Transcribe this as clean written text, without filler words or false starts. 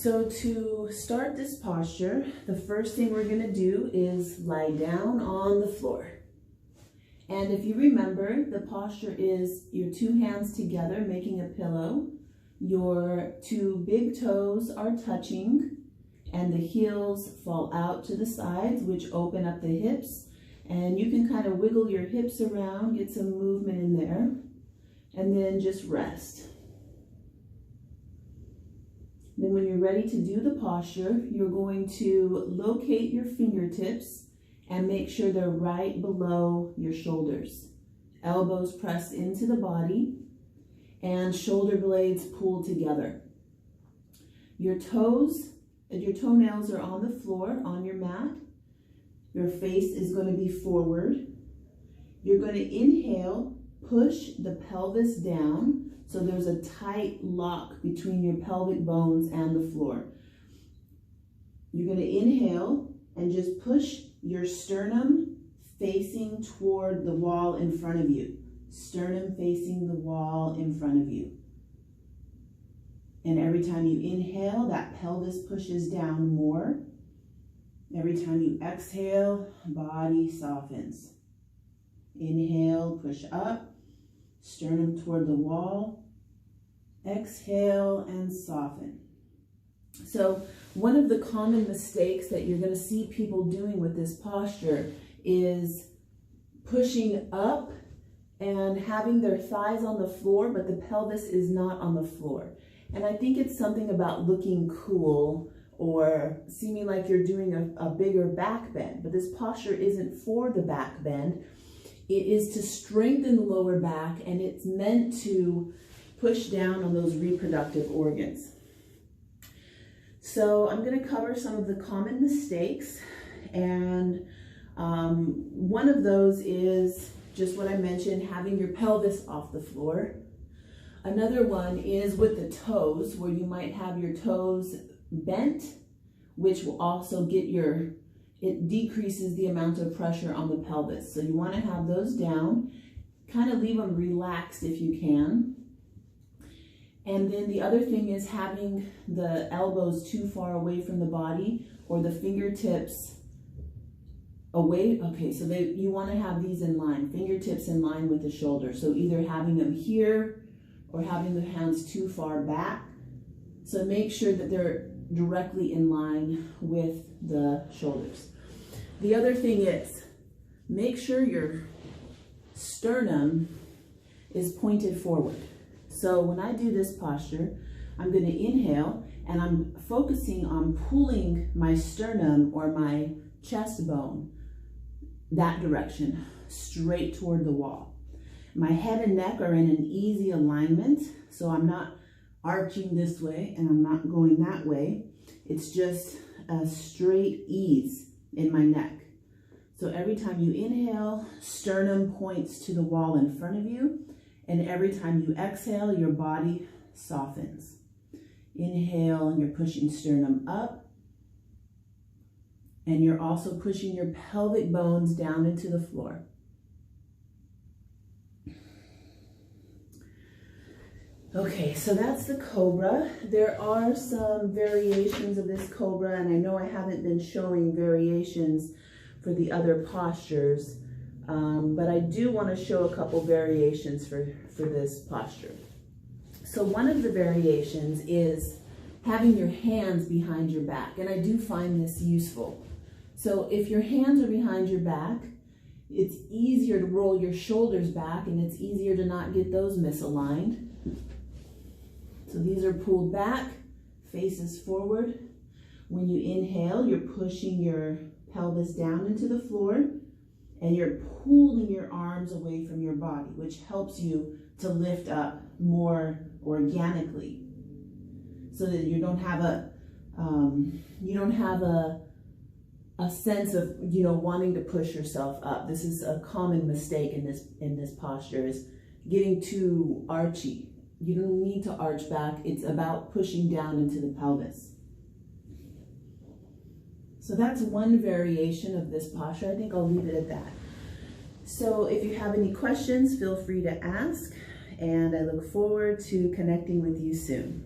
So to start this posture, the first thing we're going to do is lie down on the floor. And if you remember, the posture is your two hands together making a pillow. Your two big toes are touching and the heels fall out to the sides, which open up the hips. And you can kind of wiggle your hips around, get some movement in there, and then just rest. Then when you're ready to do the posture, you're going to locate your fingertips and make sure they're right below your shoulders. Elbows pressed into the body and shoulder blades pulled together. Your toes and your toenails are on the floor, on your mat. Your face is going to be forward. You're going to inhale, push the pelvis down. So there's a tight lock between your pelvic bones and the floor. You're going to inhale and just push your sternum facing toward the wall in front of you. Sternum facing the wall in front of you. And every time you inhale, that pelvis pushes down more. Every time you exhale, body softens. Inhale, push up, sternum toward the wall. Exhale and soften. So one of the common mistakes that you're going to see people doing with this posture is pushing up and having their thighs on the floor, but the pelvis is not on the floor. And I think it's something about looking cool or seeming like you're doing a bigger back bend, but this posture isn't for the back bend. It is to strengthen the lower back, and it's meant to push down on those reproductive organs. So I'm going to cover some of the common mistakes, and one of those is just what I mentioned, having your pelvis off the floor. Another one is with the toes, where you might have your toes bent, which will also get it decreases the amount of pressure on the pelvis. So you want to have those down, kind of leave them relaxed if you can. And then the other thing is having the elbows too far away from the body or the fingertips away. Okay, so you want to have these in line, fingertips in line with the shoulder. So either having them here or having the hands too far back. So make sure that they're directly in line with the shoulders. The other thing is, make sure your sternum is pointed forward. So when I do this posture, I'm going to inhale and I'm focusing on pulling my sternum or my chest bone that direction, straight toward the wall. My head and neck are in an easy alignment, so I'm not arching this way and I'm not going that way. It's just a straight ease in my neck. So every time you inhale, sternum points to the wall in front of you. And every time you exhale, your body softens. Inhale, and you're pushing sternum up. And you're also pushing your pelvic bones down into the floor. Okay, so that's the cobra. There are some variations of this cobra, and I know I haven't been showing variations for the other postures. But I do want to show a couple variations for this posture. So one of the variations is having your hands behind your back, and I do find this useful. So if your hands are behind your back, it's easier to roll your shoulders back, and it's easier to not get those misaligned. So these are pulled back, faces forward. When you inhale, you're pushing your pelvis down into the floor, and you're pulling your arms away from your body, which helps you to lift up more organically, so that you don't have a sense of wanting to push yourself up. This is a common mistake in this posture, is getting too archy. You don't need to arch back. It's about pushing down into the pelvis. So that's one variation of this posture. I think I'll leave it at that. So if you have any questions, feel free to ask, and I look forward to connecting with you soon.